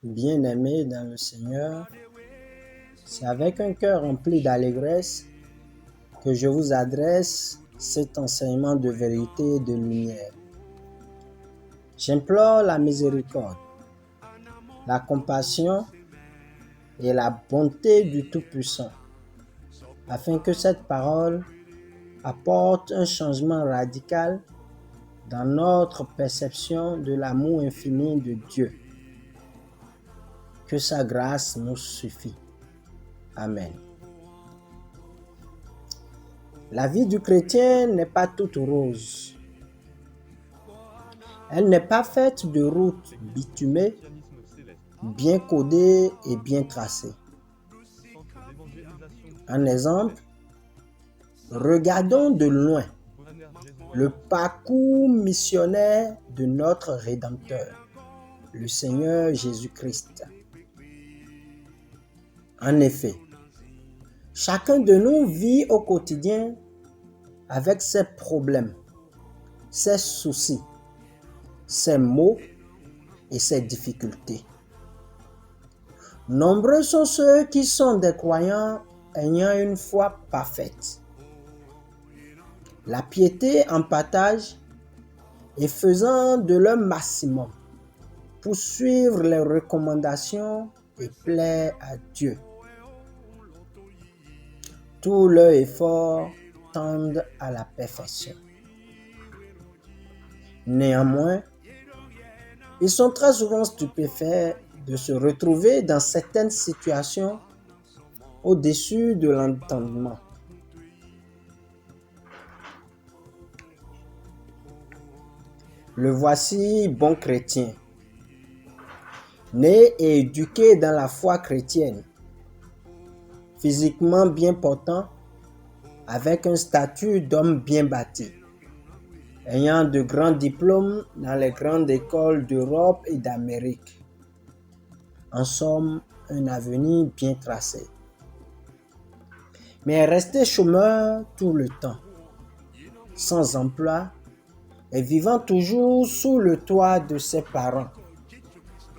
Bien-aimés dans le Seigneur, c'est avec un cœur rempli d'allégresse que je vous adresse cet enseignement de vérité et de lumière. J'implore la miséricorde, la compassion et la bonté du Tout-Puissant, afin que cette parole apporte un changement radical dans notre perception de l'amour infini de Dieu. Que sa grâce nous suffit. Amen. La vie du chrétien n'est pas toute rose. Elle n'est pas faite de routes bitumées, bien codées et bien tracées. En exemple, regardons de loin le parcours missionnaire de notre Rédempteur, le Seigneur Jésus-Christ. En effet, chacun de nous vit au quotidien avec ses problèmes, ses soucis, ses maux et ses difficultés. Nombreux sont ceux qui sont des croyants ayant une foi parfaite. La piété en partage et faisant de leur maximum pour suivre les recommandations et plaire à Dieu. Tous leurs efforts tendent à la perfection. Néanmoins, ils sont très souvent stupéfaits de se retrouver dans certaines situations au-dessus de l'entendement. Le voici bon chrétien, né et éduqué dans la foi chrétienne, physiquement bien portant, avec un statut d'homme bien bâti, ayant de grands diplômes dans les grandes écoles d'Europe et d'Amérique. En somme, un avenir bien tracé. Mais resté chômeur tout le temps, sans emploi et vivant toujours sous le toit de ses parents,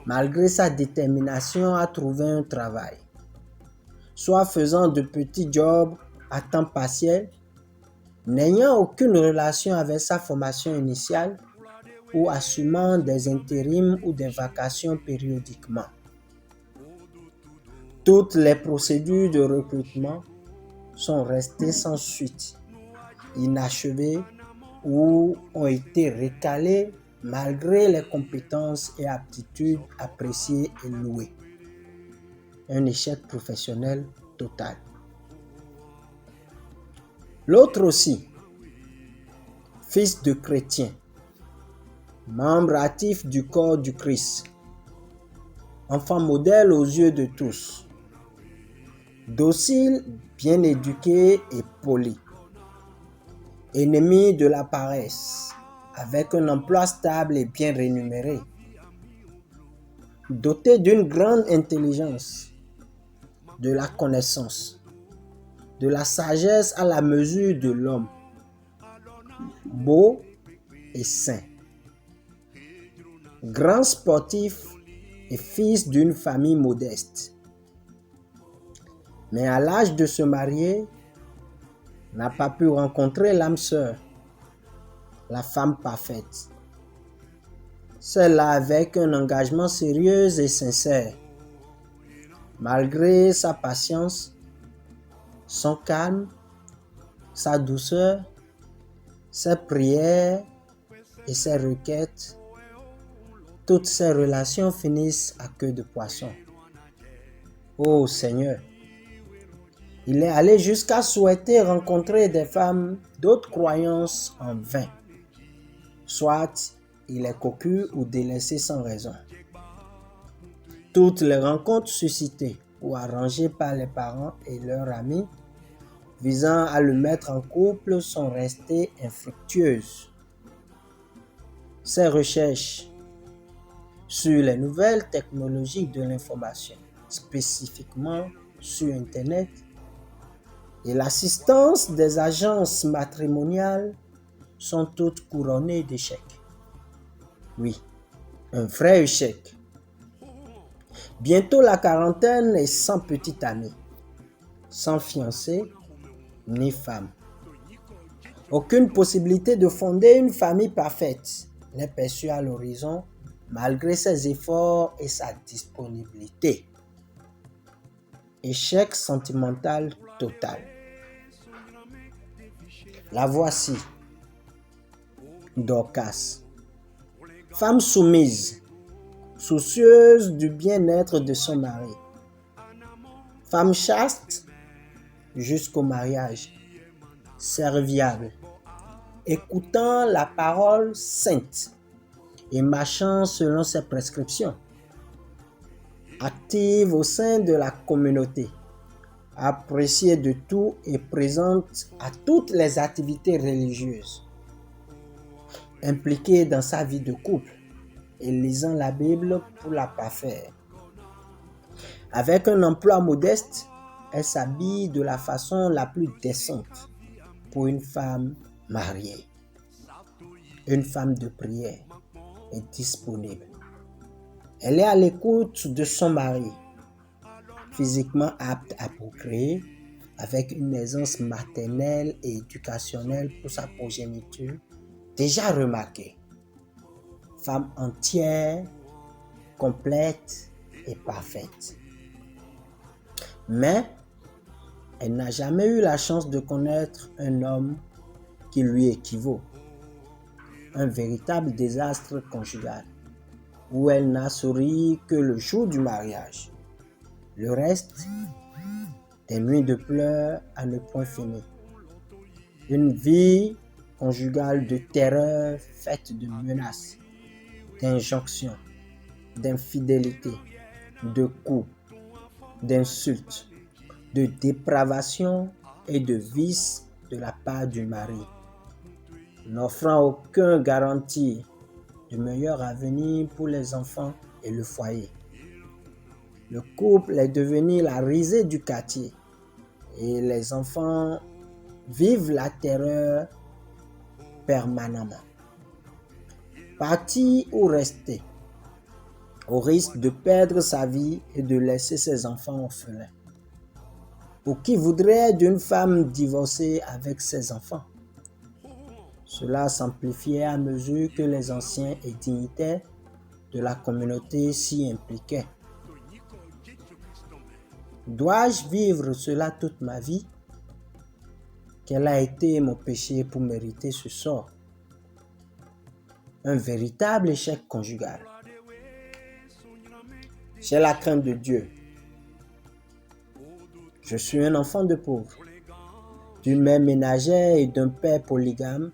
malgré sa détermination à trouver un travail, soit faisant de petits jobs à temps partiel, n'ayant aucune relation avec sa formation initiale ou assumant des intérims ou des vacations périodiquement. Toutes les procédures de recrutement sont restées sans suite, inachevées ou ont été recalées malgré les compétences et aptitudes appréciées et louées. Un échec professionnel total. L'autre aussi, fils de chrétien, membre actif du corps du Christ, enfant modèle aux yeux de tous, docile, bien éduqué et poli, ennemi de la paresse, avec un emploi stable et bien rémunéré, doté d'une grande intelligence, de la connaissance, de la sagesse à la mesure de l'homme, beau et sain, grand sportif et fils d'une famille modeste. Mais à l'âge de se marier, n'a pas pu rencontrer l'âme sœur, la femme parfaite. Celle-là avec un engagement sérieux et sincère. Malgré sa patience, son calme, sa douceur, ses prières et ses requêtes, toutes ces relations finissent à queue de poisson. Ô Seigneur, il est allé jusqu'à souhaiter rencontrer des femmes d'autres croyances en vain. Soit il est cocu ou délaissé sans raison. Toutes les rencontres suscitées ou arrangées par les parents et leurs amis visant à le mettre en couple sont restées infructueuses. Ses recherches sur les nouvelles technologies de l'information, spécifiquement sur Internet, et l'assistance des agences matrimoniales sont toutes couronnées d'échecs. Oui, un vrai échec. Bientôt la quarantaine et sans petit ami, sans fiancé ni femme. Aucune possibilité de fonder une famille parfaite n'est perçue à l'horizon malgré ses efforts et sa disponibilité. Échec sentimental total. La voici, Dorcas. Femme soumise, soucieuse du bien-être de son mari. Femme chaste jusqu'au mariage, serviable, écoutant la parole sainte et marchant selon ses prescriptions. Active au sein de la communauté, appréciée de tout et présente à toutes les activités religieuses. Impliquée dans sa vie de couple et lisant la Bible pour la parfaire. Avec un emploi modeste, elle s'habille de la façon la plus décente pour une femme mariée. Une femme de prière est disponible. Elle est à l'écoute de son mari, physiquement apte à procréer, avec une aisance maternelle et éducationnelle pour sa progéniture déjà remarquée. Femme entière, complète et parfaite. Mais elle n'a jamais eu la chance de connaître un homme qui lui équivaut. Un véritable désastre conjugal, où elle n'a souri que le jour du mariage. Le reste, des nuits de pleurs à ne point finir. Une vie conjugale de terreur faite de menaces, d'injonctions, d'infidélité, de coups, d'insultes, de dépravation et de vices de la part du mari, n'offrant aucune garantie de meilleur avenir pour les enfants et le foyer. Le couple est devenu la risée du quartier et les enfants vivent la terreur permanemment. Partir ou rester, au risque de perdre sa vie et de laisser ses enfants orphelins. Ou qui voudrait d'une femme divorcée avec ses enfants? Cela s'amplifiait à mesure que les anciens et dignitaires de la communauté s'y impliquaient. Dois-je vivre cela toute ma vie? Quel a été mon péché pour mériter ce sort? Un véritable échec conjugal. J'ai la crainte de Dieu. Je suis un enfant de pauvre, d'une mère ménagère et d'un père polygame,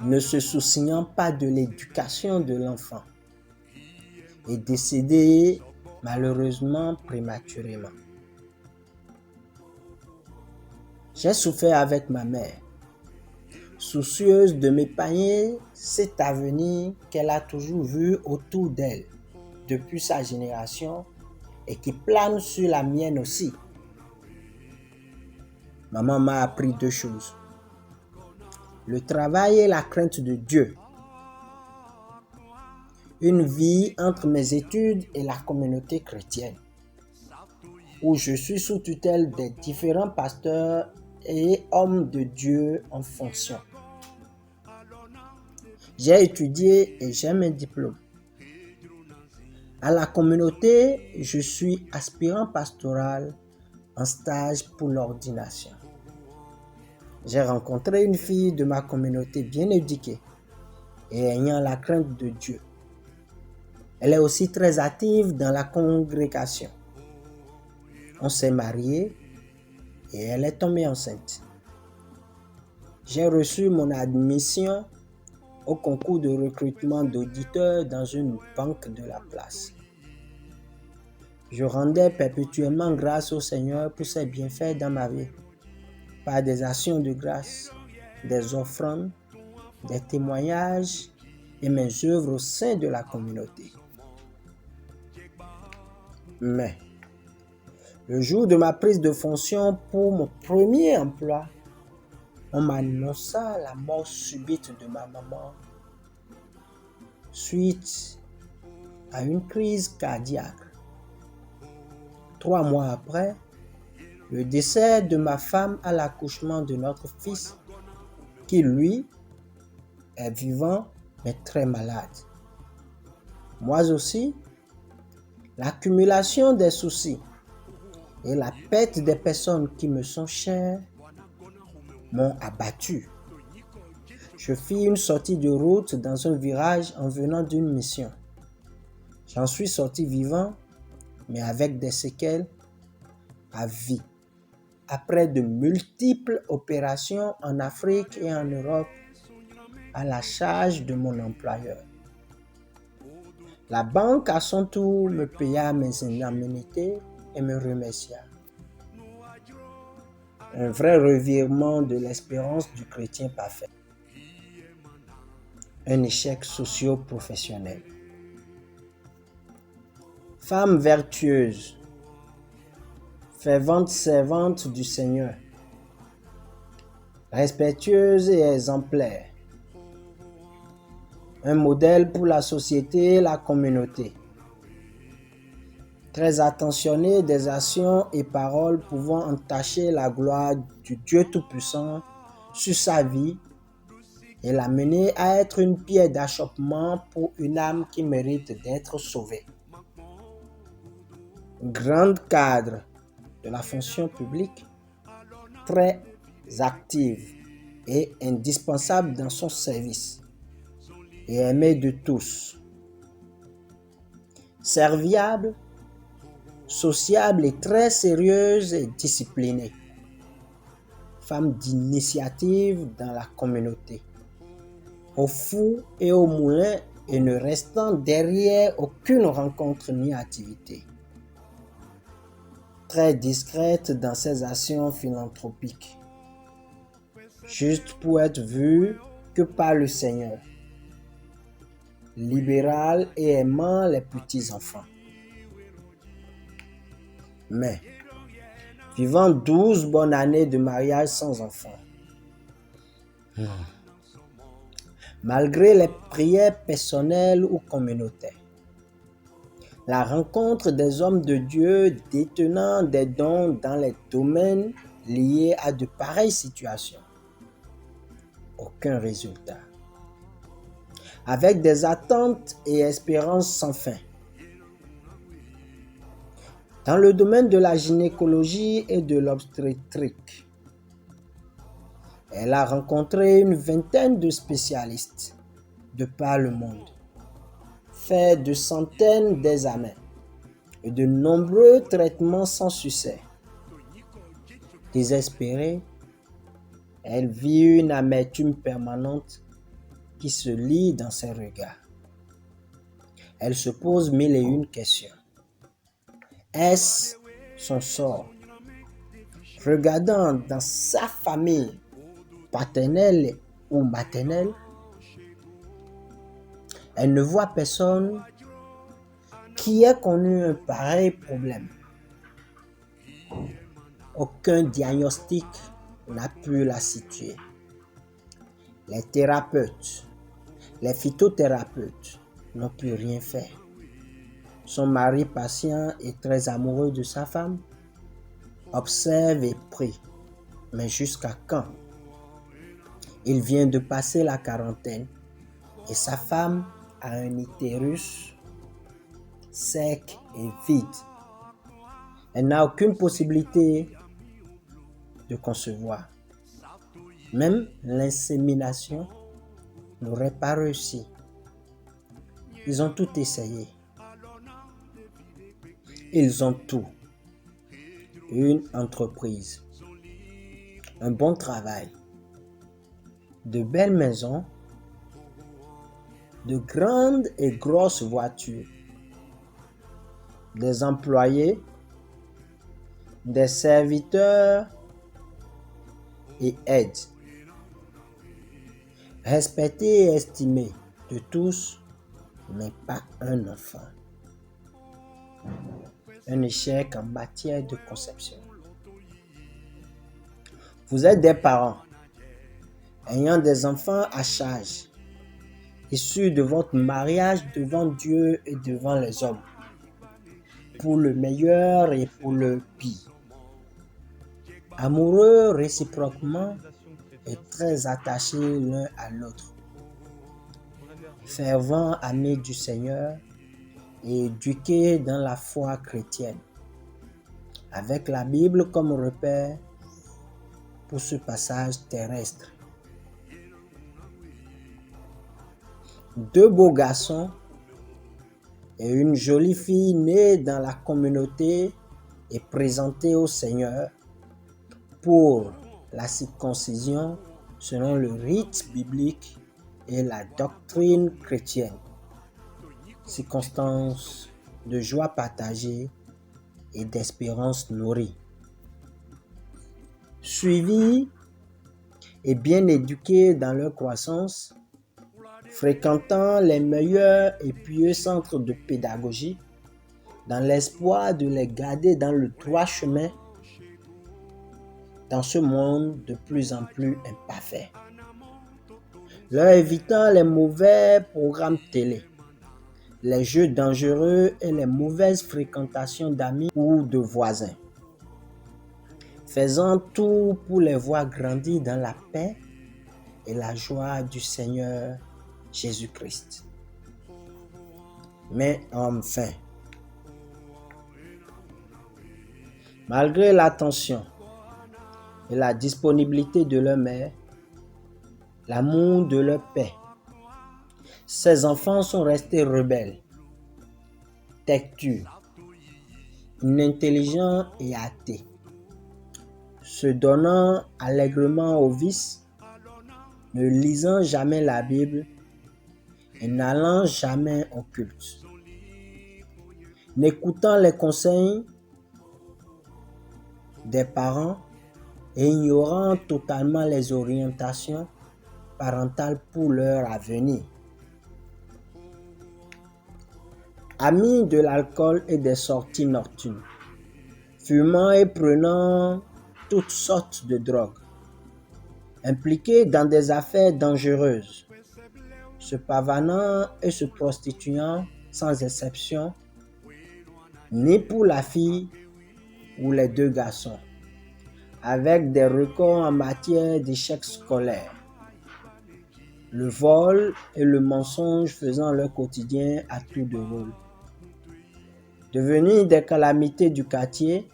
ne se souciant pas de l'éducation de l'enfant, et décédé malheureusement prématurément. J'ai souffert avec ma mère, soucieuse de m'épargner cet avenir qu'elle a toujours vu autour d'elle depuis sa génération et qui plane sur la mienne aussi. Maman m'a appris 2 choses. Le travail et la crainte de Dieu. Une vie entre mes études et la communauté chrétienne, où je suis sous tutelle des différents pasteurs et hommes de Dieu en fonction. J'ai étudié et j'ai mes diplômes. À la communauté, je suis aspirant pastoral en stage pour l'ordination. J'ai rencontré une fille de ma communauté bien éduquée et ayant la crainte de Dieu. Elle est aussi très active dans la congrégation. On s'est mariés et elle est tombée enceinte. J'ai reçu mon admission au concours de recrutement d'auditeurs dans une banque de la place. Je rendais perpétuellement grâce au Seigneur pour ses bienfaits dans ma vie, par des actions de grâce, des offrandes, des témoignages et mes œuvres au sein de la communauté. Mais, le jour de ma prise de fonction pour mon premier emploi, on m'annonça la mort subite de ma maman suite à une crise cardiaque. 3 mois après, le décès de ma femme à l'accouchement de notre fils, qui lui est vivant mais très malade. Moi aussi, l'accumulation des soucis et la perte des personnes qui me sont chères m'ont abattu. Je fis une sortie de route dans un virage en venant d'une mission. J'en suis sorti vivant, mais avec des séquelles à vie. Après de multiples opérations en Afrique et en Europe, à la charge de mon employeur. La banque, à son tour, me paya mes indemnités et me remercia. Un vrai revirement de l'espérance du chrétien parfait. Un échec socio-professionnel. Femme vertueuse, fervente servante du Seigneur, respectueuse et exemplaire, un modèle pour la société et la communauté, très attentionnée des actions et paroles pouvant entacher la gloire du Dieu Tout-Puissant sur sa vie et l'amener à être une pierre d'achoppement pour une âme qui mérite d'être sauvée. Grand cadre de la fonction publique, très active et indispensable dans son service et aimée de tous. Serviable, sociable et très sérieuse et disciplinée. Femme d'initiative dans la communauté. Au four et au moulin et ne restant derrière aucune rencontre ni activité. Très discrète dans ses actions philanthropiques. Juste pour être vue que par le Seigneur. Libérale et aimant les petits-enfants. Mais, vivant 12 bonnes années de mariage sans enfant. Malgré les prières personnelles ou communautaires. La rencontre des hommes de Dieu détenant des dons dans les domaines liés à de pareilles situations. Aucun résultat. Avec des attentes et espérances sans fin. Dans le domaine de la gynécologie et de l'obstétrique, elle a rencontré une vingtaine de spécialistes de par le monde, fait de centaines d'examens et de nombreux traitements sans succès. Désespérée, elle vit une amertume permanente qui se lit dans ses regards. Elle se pose 1001 questions. Est-ce son sort? Regardant dans sa famille paternelle ou maternelle, elle ne voit personne qui ait connu un pareil problème. Aucun diagnostic n'a pu la situer. Les thérapeutes, les phytothérapeutes n'ont pu rien faire. Son mari patient et très amoureux de sa femme observe et prie. Mais jusqu'à quand? Il vient de passer la quarantaine et sa femme a un utérus sec et vide. Elle n'a aucune possibilité de concevoir. Même l'insémination n'aurait pas réussi. Ils ont tout essayé. Ils ont tout. Une entreprise, un bon travail, de belles maisons, de grandes et grosses voitures, des employés, des serviteurs et aides, respectés et estimés de tous, mais pas un enfant. Un échec en matière de conception. Vous êtes des parents ayant des enfants à charge issu de votre mariage devant Dieu et devant les hommes, pour le meilleur et pour le pire. Amoureux réciproquement et très attachés l'un à l'autre. Fervents amis du Seigneur et éduqués dans la foi chrétienne, avec la Bible comme repère pour ce passage terrestre. Deux beaux garçons et une jolie fille née dans la communauté et présentée au Seigneur pour la circoncision selon le rite biblique et la doctrine chrétienne. Circonstance de joie partagée et d'espérance nourrie. Suivis et bien éduqués dans leur croissance, fréquentant les meilleurs et pieux centres de pédagogie, dans l'espoir de les garder dans le droit chemin, dans ce monde de plus en plus imparfait, leur évitant les mauvais programmes télé, les jeux dangereux et les mauvaises fréquentations d'amis ou de voisins, faisant tout pour les voir grandir dans la paix et la joie du Seigneur Jésus-Christ. Mais enfin, malgré l'attention et la disponibilité de leur mère, l'amour de leur père, ces enfants sont restés rebelles, têtus, inintelligents et athées, se donnant allègrement au vice, ne lisant jamais la Bible et n'allant jamais au culte, n'écoutant les conseils des parents et ignorant totalement les orientations parentales pour leur avenir. Amis de l'alcool et des sorties nocturnes, fumant et prenant toutes sortes de drogues, impliqués dans des affaires dangereuses, se pavanant et se prostituant sans exception, ni pour la fille ou les deux garçons, avec des records en matière d'échecs scolaires, le vol et le mensonge faisant leur quotidien à tour de rôle, devenus des calamités du quartier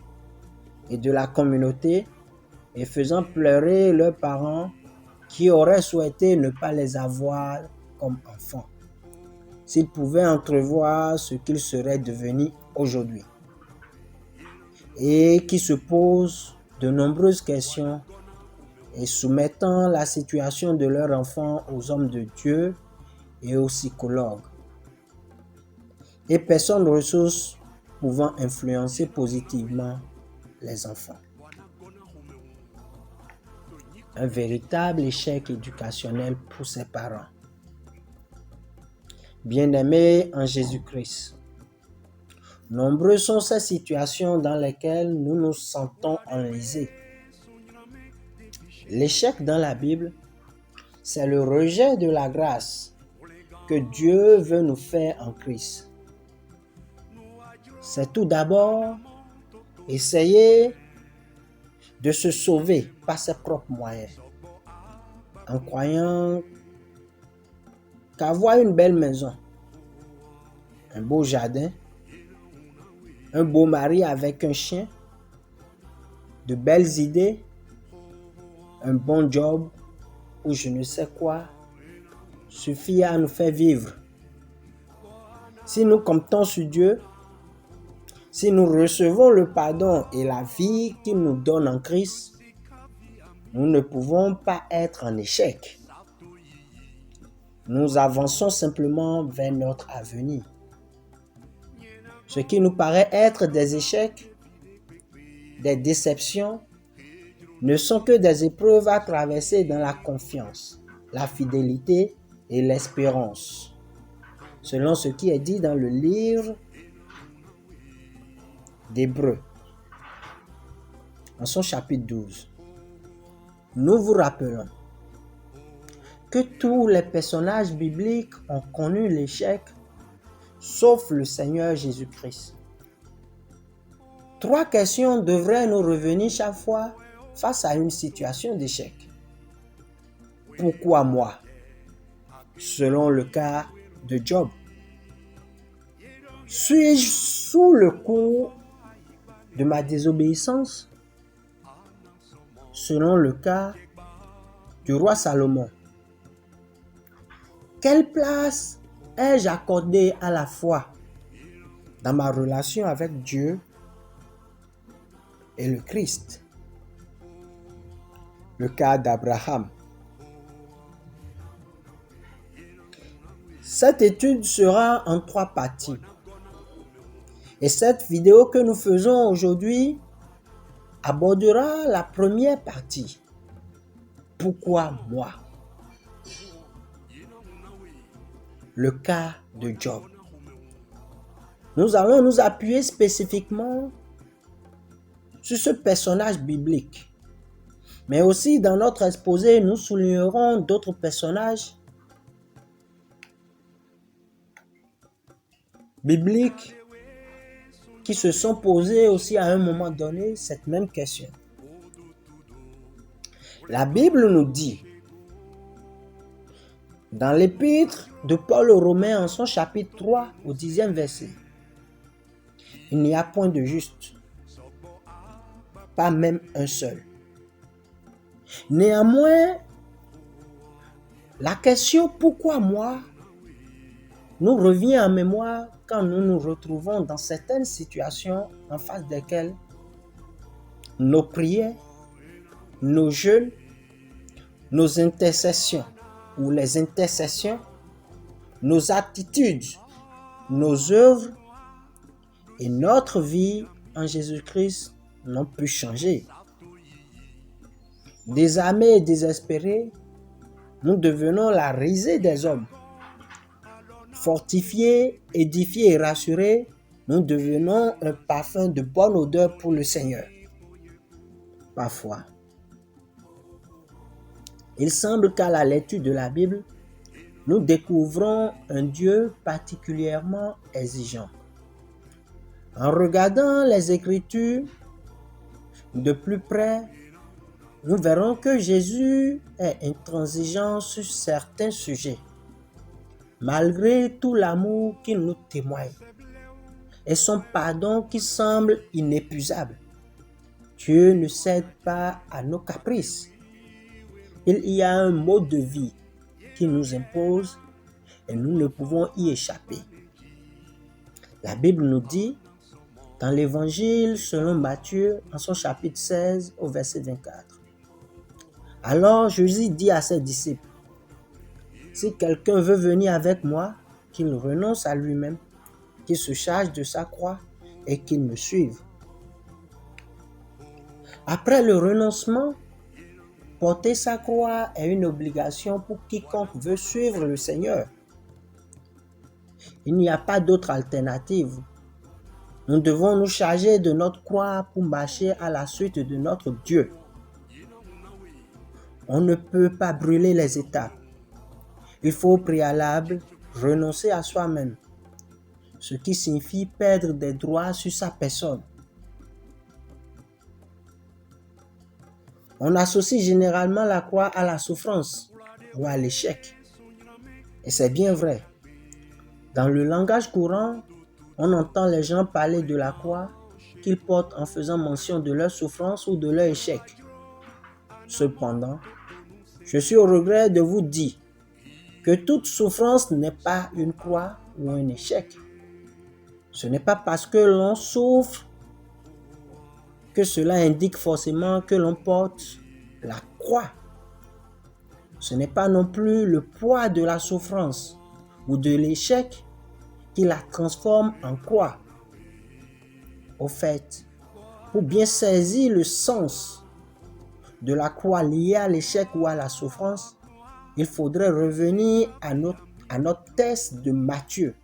et de la communauté et faisant pleurer leurs parents qui auraient souhaité ne pas les avoir comme enfants, s'ils pouvaient entrevoir ce qu'ils seraient devenus aujourd'hui, et qui se posent de nombreuses questions et soumettant la situation de leur enfant aux hommes de Dieu et aux psychologues, et personne ressource pouvant influencer positivement les enfants. Un véritable échec éducationnel pour ses parents. Bien-aimés en Jésus-Christ, nombreuses sont ces situations dans lesquelles nous nous sentons enlisés. L'échec dans la Bible, c'est le rejet de la grâce que Dieu veut nous faire en Christ. C'est tout d'abord essayer de se sauver par ses propres moyens, en croyant qu'avoir une belle maison, un beau jardin, un beau mari avec un chien, de belles idées, un bon job ou je ne sais quoi, suffit à nous faire vivre. Si nous comptons sur Dieu, si nous recevons le pardon et la vie qu'il nous donne en Christ, nous ne pouvons pas être en échec. Nous avançons simplement vers notre avenir. Ce qui nous paraît être des échecs, des déceptions, ne sont que des épreuves à traverser dans la confiance, la fidélité et l'espérance, selon ce qui est dit dans le livre d'Hébreux, en son chapitre 12. Nous vous rappelons que tous les personnages bibliques ont connu l'échec, sauf le Seigneur Jésus-Christ. 3 questions devraient nous revenir chaque fois face à une situation d'échec. Pourquoi moi? Selon le cas de Job. Suis-je sous le coup de ma désobéissance? Selon le cas du roi Salomon. Quelle place ai-je accordée à la foi dans ma relation avec Dieu et le Christ? Le cas d'Abraham. Cette étude sera en 3 parties. Et cette vidéo que nous faisons aujourd'hui abordera la première partie. Pourquoi moi? Le cas de Job. Nous allons nous appuyer spécifiquement sur ce personnage biblique. Mais aussi dans notre exposé, nous soulignerons d'autres personnages bibliques qui se sont posés aussi à un moment donné cette même question. La Bible nous dit, dans l'épître de Paul aux Romains en son chapitre 3 au 10e verset, il n'y a point de juste, pas même un seul. Néanmoins, la question « Pourquoi moi ?» nous revient en mémoire quand nous nous retrouvons dans certaines situations en face desquelles nos prières, nos jeûnes, nos intercessions ou les intercessions, nos attitudes, nos œuvres et notre vie en Jésus-Christ n'ont pu changer. Désarmés et désespérés, nous devenons la risée des hommes. Fortifiés, édifiés et rassurés, nous devenons un parfum de bonne odeur pour le Seigneur. Parfois, il semble qu'à la lecture de la Bible, nous découvrons un Dieu particulièrement exigeant. En regardant les Écritures de plus près, nous verrons que Jésus est intransigeant sur certains sujets, malgré tout l'amour qu'il nous témoigne et son pardon qui semble inépuisable. Dieu ne cède pas à nos caprices. Il y a un mode de vie qui nous impose et nous ne pouvons y échapper. La Bible nous dit, dans l'Évangile selon Matthieu, en son chapitre 16 au verset 24. Alors Jésus dit à ses disciples, « Si quelqu'un veut venir avec moi, qu'il renonce à lui-même, qu'il se charge de sa croix et qu'il me suive. » Après le renoncement, porter sa croix est une obligation pour quiconque veut suivre le Seigneur. Il n'y a pas d'autre alternative. Nous devons nous charger de notre croix pour marcher à la suite de notre Dieu. On ne peut pas brûler les étapes. Il faut au préalable renoncer à soi-même, ce qui signifie perdre des droits sur sa personne. On associe généralement la croix à la souffrance ou à l'échec. Et c'est bien vrai. Dans le langage courant, on entend les gens parler de la croix qu'ils portent en faisant mention de leur souffrance ou de leur échec. Cependant, je suis au regret de vous dire que toute souffrance n'est pas une croix ou un échec. Ce n'est pas parce que l'on souffre que cela indique forcément que l'on porte la croix. Ce n'est pas non plus le poids de la souffrance ou de l'échec qui la transforme en croix. Au fait, pour bien saisir le sens de la croix liée à l'échec ou à la souffrance, il faudrait revenir à notre texte de Matthieu.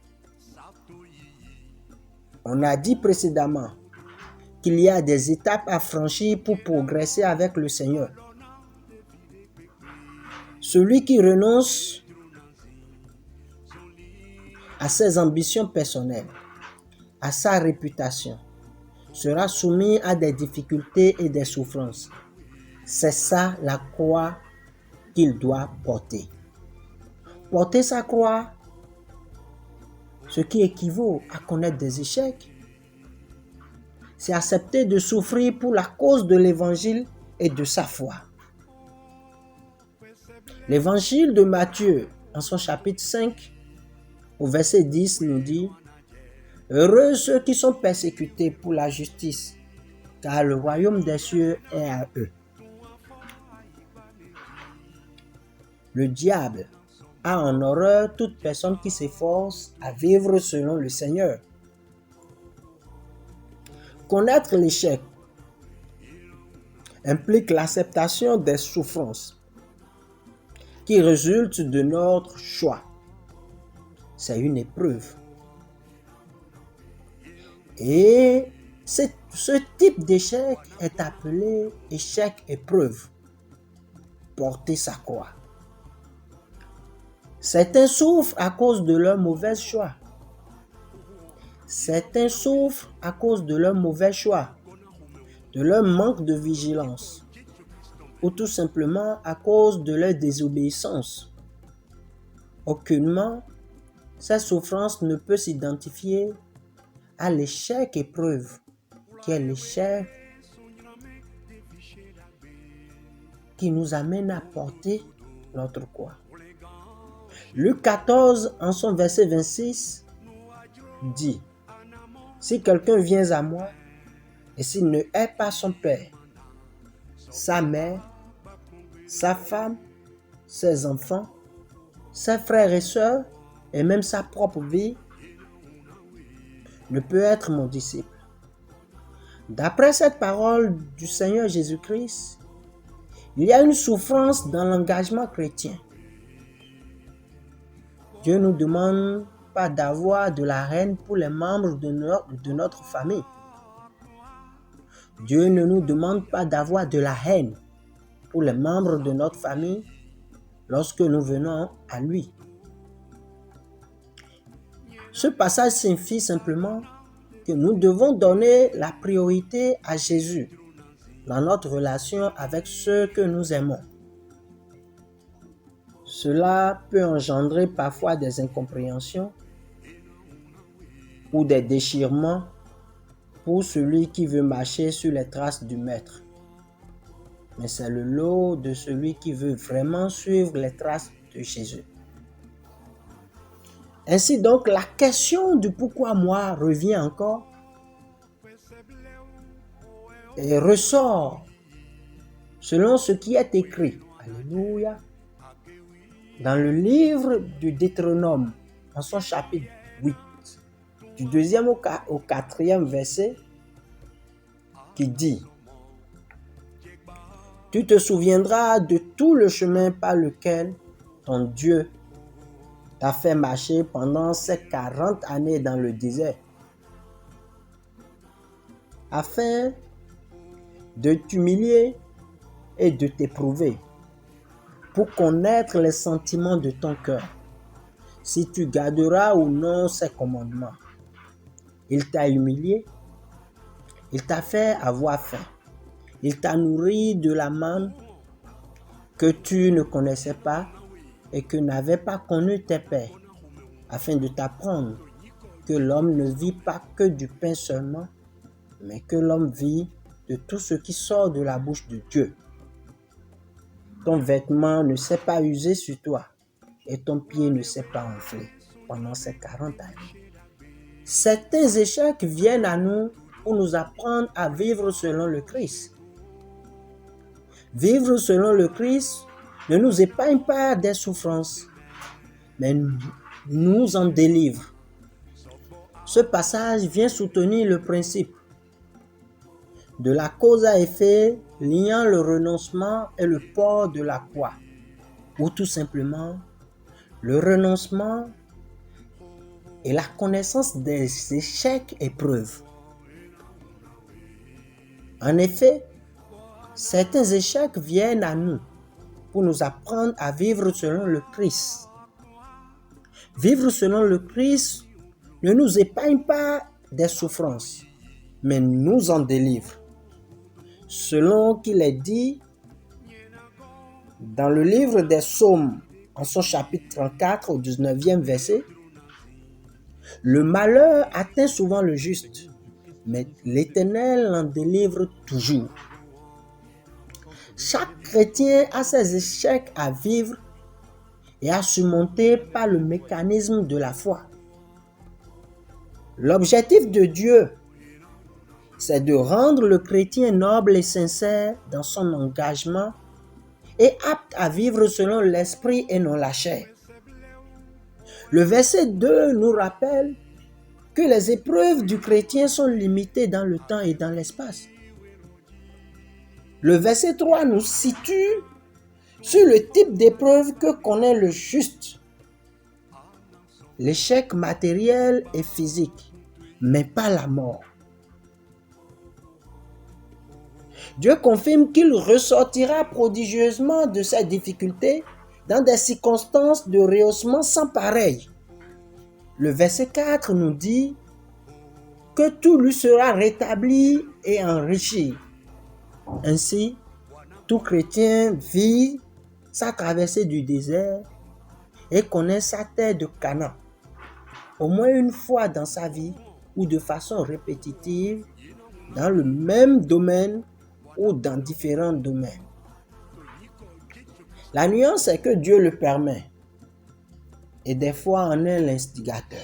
On a dit précédemment qu'il y a des étapes à franchir pour progresser avec le Seigneur. Celui qui renonce à ses ambitions personnelles, à sa réputation, sera soumis à des difficultés et des souffrances. C'est ça la croix qu'il doit porter. Porter sa croix, ce qui équivaut à connaître des échecs, c'est accepter de souffrir pour la cause de l'évangile et de sa foi. L'évangile de Matthieu, en son chapitre 5, au verset 10, nous dit « Heureux ceux qui sont persécutés pour la justice, car le royaume des cieux est à eux. » Le diable a en horreur toute personne qui s'efforce à vivre selon le Seigneur. Connaître l'échec implique l'acceptation des souffrances qui résultent de notre choix. C'est une épreuve. Et ce type d'échec est appelé échec-épreuve. Porter sa croix. Certains souffrent à cause de leur mauvais choix. Certains souffrent à cause de leur mauvais choix, de leur manque de vigilance, ou tout simplement à cause de leur désobéissance. Aucunement, cette souffrance ne peut s'identifier à l'échec-épreuve, qui est l'échec qui nous amène à porter notre croix. Luc 14, en son verset 26, dit « Si quelqu'un vient à moi, et s'il ne hait pas son père, sa mère, sa femme, ses enfants, ses frères et sœurs, et même sa propre vie, ne peut être mon disciple. » D'après cette parole du Seigneur Jésus-Christ, il y a une souffrance dans l'engagement chrétien. Dieu ne nous demande pas d'avoir de la haine pour les membres de notre famille. Dieu ne nous demande pas d'avoir de la haine pour les membres de notre famille lorsque nous venons à lui. Ce passage signifie simplement que nous devons donner la priorité à Jésus dans notre relation avec ceux que nous aimons. Cela peut engendrer parfois des incompréhensions ou des déchirements pour celui qui veut marcher sur les traces du Maître. Mais c'est le lot de celui qui veut vraiment suivre les traces de Jésus. Ainsi donc, la question du pourquoi moi revient encore et ressort selon ce qui est écrit. Alléluia. Dans le livre du Deutéronome, en son chapitre 8, du 2e au 4e verset, qui dit « Tu te souviendras de tout le chemin par lequel ton Dieu t'a fait marcher pendant ces 40 années dans le désert, afin de t'humilier et de t'éprouver, pour connaître les sentiments de ton cœur, si tu garderas ou non ses commandements. Il t'a humilié, il t'a fait avoir faim, il t'a nourri de la manne que tu ne connaissais pas et que n'avaient pas connu tes pères, afin de t'apprendre que l'homme ne vit pas que du pain seulement, mais que l'homme vit de tout ce qui sort de la bouche de Dieu. Ton vêtement ne s'est pas usé sur toi et ton pied ne s'est pas enflé pendant ces 40 années. Certains échecs viennent à nous pour nous apprendre à vivre selon le Christ. Vivre selon le Christ ne nous épargne pas des souffrances, mais nous en délivre. Ce passage vient soutenir le principe de la cause à effet liant le renoncement et le port de la croix, ou tout simplement le renoncement et la connaissance des échecs et épreuves. En effet, certains échecs viennent à nous pour nous apprendre à vivre selon le Christ. Vivre selon le Christ ne nous épargne pas des souffrances, mais nous en délivre. Selon qu'il est dit dans le livre des Psaumes, en son chapitre 34 au 19e verset, « Le malheur atteint souvent le juste, mais l'Éternel en délivre toujours. » Chaque chrétien a ses échecs à vivre et à surmonter par le mécanisme de la foi. L'objectif de Dieu, c'est de rendre le chrétien noble et sincère dans son engagement et apte à vivre selon l'esprit et non la chair. Le verset 2 nous rappelle que les épreuves du chrétien sont limitées dans le temps et dans l'espace. Le verset 3 nous situe sur le type d'épreuve que connaît le juste. L'échec matériel et physique, mais pas la mort. Dieu confirme qu'il ressortira prodigieusement de ces difficultés dans des circonstances de rehaussement sans pareil. Le verset 4 nous dit que tout lui sera rétabli et enrichi. Ainsi, tout chrétien vit sa traversée du désert et connaît sa terre de Canaan, au moins une fois dans sa vie ou de façon répétitive dans le même domaine ou dans différents domaines. La nuance est que Dieu le permet et des fois en est l'instigateur.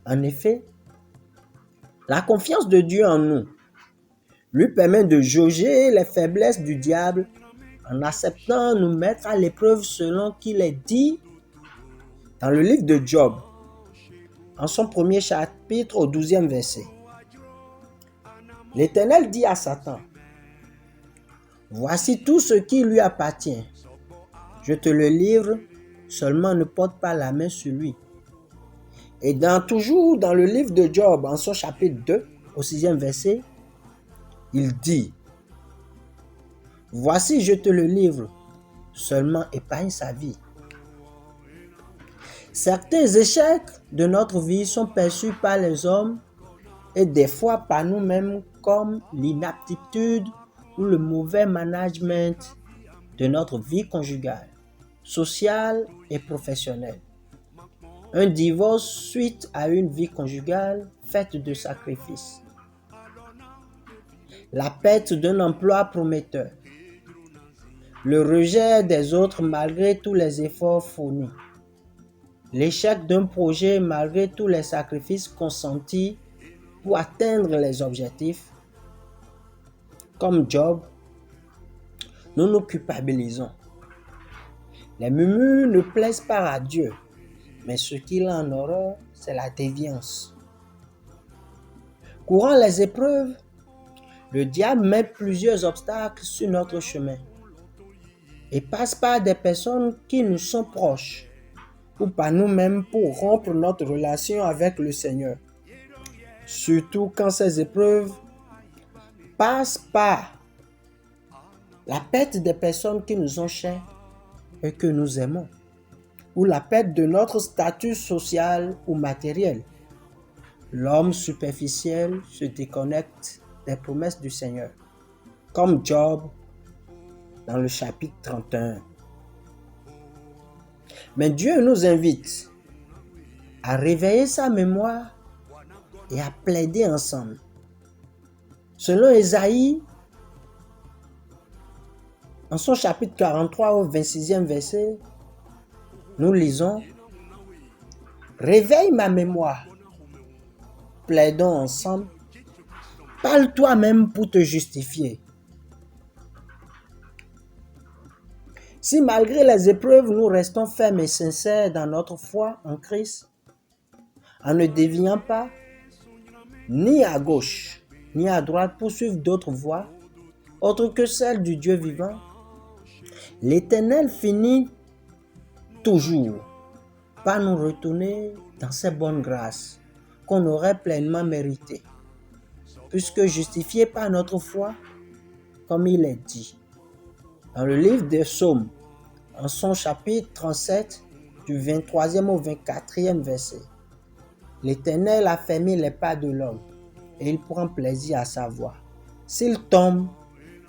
En effet, la confiance de Dieu en nous lui permet de jauger les faiblesses du diable en acceptant nous mettre à l'épreuve selon qu'il est dit dans le livre de Job, en son premier chapitre au 12e verset. L'Éternel dit à Satan, « Voici tout ce qui lui appartient. Je te le livre, seulement ne porte pas la main sur lui. » Et toujours dans le livre de Job, en son chapitre 2, au 6e verset, il dit, « Voici, je te le livre, seulement épargne sa vie. » Certains échecs de notre vie sont perçus par les hommes et des fois par nous-mêmes comme l'inaptitude ou le mauvais management de notre vie conjugale, sociale et professionnelle. Un divorce suite à une vie conjugale faite de sacrifices. La perte d'un emploi prometteur. Le rejet des autres malgré tous les efforts fournis. L'échec d'un projet malgré tous les sacrifices consentis pour atteindre les objectifs. Comme Job, nous nous culpabilisons. Les murmures ne plaisent pas à Dieu, mais ce qu'il a en horreur, c'est la déviance. Courant les épreuves, le diable met plusieurs obstacles sur notre chemin et passe par des personnes qui nous sont proches ou par nous-mêmes pour rompre notre relation avec le Seigneur. Surtout quand ces épreuves passent par la perte des personnes qui nous sont chères et que nous aimons, ou la perte de notre statut social ou matériel. L'homme superficiel se déconnecte des promesses du Seigneur, comme Job dans le chapitre 31. Mais Dieu nous invite à réveiller sa mémoire et à plaider ensemble. Selon Ésaïe, en son chapitre 43 au 26e verset, nous lisons « Réveille ma mémoire, plaidons ensemble, parle toi-même pour te justifier. » Si malgré les épreuves, nous restons fermes et sincères dans notre foi en Christ, en ne déviant pas, ni à gauche, ni à droite pour suivre d'autres voies, autres que celles du Dieu vivant, l'Éternel finit toujours par nous retourner dans ses bonnes grâces qu'on aurait pleinement méritées, puisque justifiés par notre foi, comme il est dit. Dans le livre des Psaumes, en son chapitre 37, du 23e au 24e verset, l'Éternel a fermé les pas de l'homme et il prend plaisir à sa voix. S'il tombe,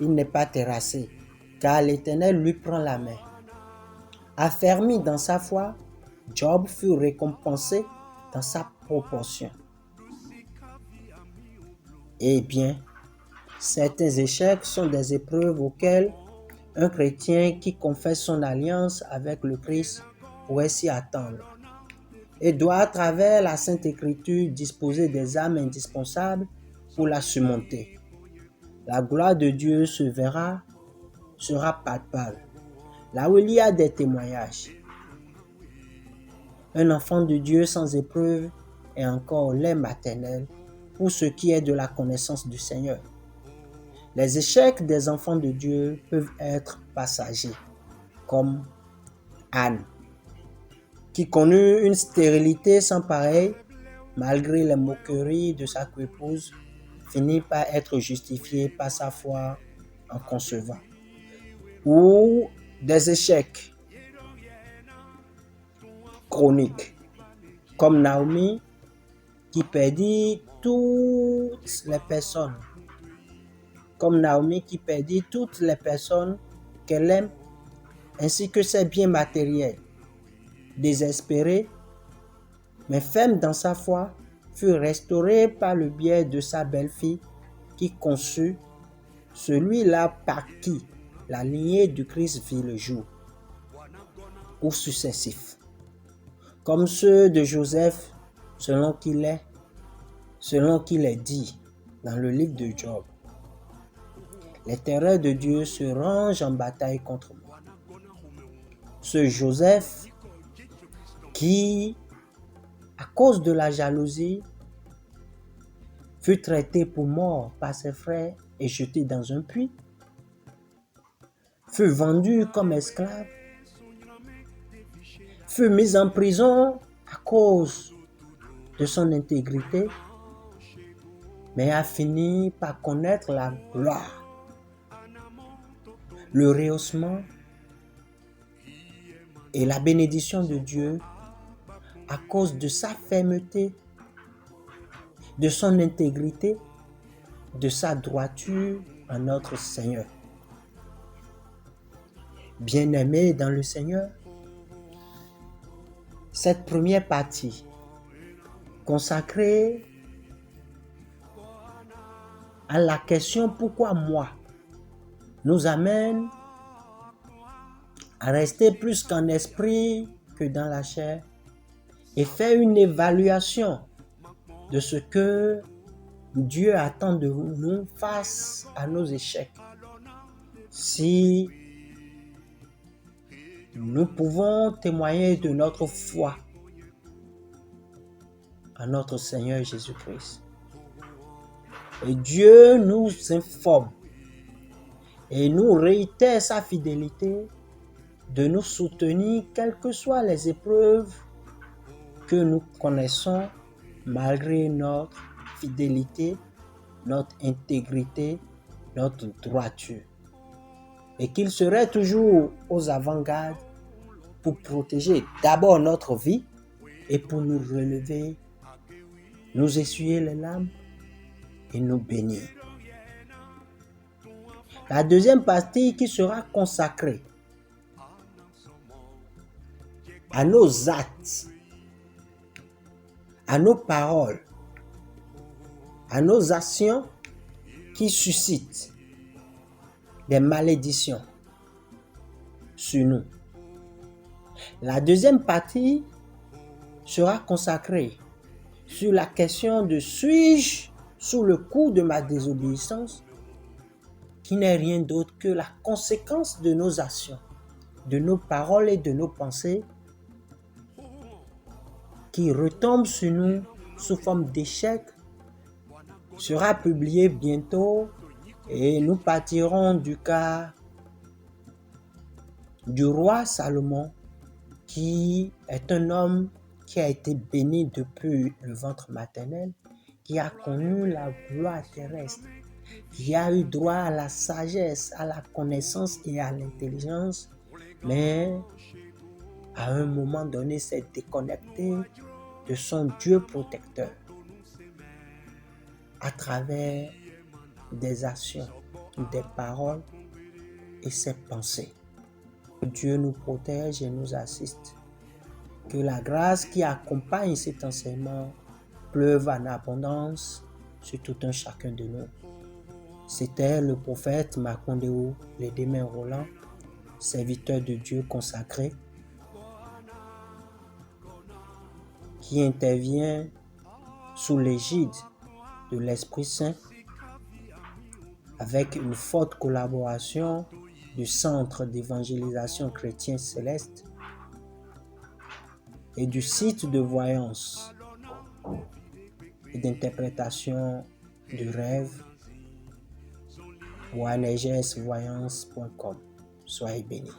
il n'est pas terrassé, car l'Éternel lui prend la main. Affermi dans sa foi, Job fut récompensé dans sa proportion. Eh bien, certains échecs sont des épreuves auxquelles un chrétien qui confesse son alliance avec le Christ pourrait s'y attendre et doit, à travers la Sainte Écriture, disposer des armes indispensables pour la surmonter. La gloire de Dieu sera palpable, là où il y a des témoignages. Un enfant de Dieu sans épreuve est encore lait maternel pour ce qui est de la connaissance du Seigneur. Les échecs des enfants de Dieu peuvent être passagers, comme Anne, qui connut une stérilité sans pareille, malgré les moqueries de sa coépouse, finit par être justifiée par sa foi en concevant. Ou des échecs chroniques, comme Naomi, qui perdit toutes les personnes qu'elle aime, ainsi que ses biens matériels. Désespérée, mais ferme dans sa foi, fut restaurée par le biais de sa belle-fille qui conçut celui-là par qui la lignée du Christ vit le jour, ou successifs, comme ceux de Joseph, selon qu'il est dit dans le livre de Job. Les terreurs de Dieu se rangent en bataille contre moi. Ce Joseph qui, à cause de la jalousie, fut traité pour mort par ses frères et jeté dans un puits, fut vendu comme esclave, fut mis en prison à cause de son intégrité, mais a fini par connaître la gloire, le rehaussement et la bénédiction de Dieu à cause de sa fermeté, de son intégrité, de sa droiture en notre Seigneur. Bien-aimés dans le Seigneur, cette première partie consacrée à la question « Pourquoi moi ?», nous amène à rester plus qu'en esprit que dans la chair et faire une évaluation de ce que Dieu attend de nous face à nos échecs. Si nous pouvons témoigner de notre foi en notre Seigneur Jésus-Christ. Et Dieu nous informe et nous réitère sa fidélité de nous soutenir quelles que soient les épreuves que nous connaissons malgré notre fidélité, notre intégrité, notre droiture. Et qu'il serait toujours aux avant-gardes pour protéger d'abord notre vie et pour nous relever, nous essuyer les larmes et nous bénir. La deuxième partie qui sera consacrée à nos actes, à nos paroles, à nos actions qui suscitent des malédictions sur nous. La deuxième partie sera consacrée sur la question de suis-je sous le coup de ma désobéissance, qui n'est rien d'autre que la conséquence de nos actions, de nos paroles et de nos pensées, qui retombe sur nous sous forme d'échec, sera publié bientôt et nous partirons du cas du roi Salomon, qui est un homme qui a été béni depuis le ventre maternel, qui a connu la gloire terrestre, qui a eu droit à la sagesse, à la connaissance et à l'intelligence, mais à un moment donné s'est déconnecté de son Dieu protecteur à travers des actions, des paroles et ses pensées. Que Dieu nous protège et nous assiste. Que la grâce qui accompagne cet enseignement pleuve en abondance sur tout un chacun de nous. C'était le prophète Makondeo Ledemè Roland, serviteur de Dieu consacré, qui intervient sous l'égide de l'Esprit Saint avec une forte collaboration du Centre d'évangélisation chrétien céleste et du site de voyance et d'interprétation de rêves ONGsvoyance.com. Soyez bénis.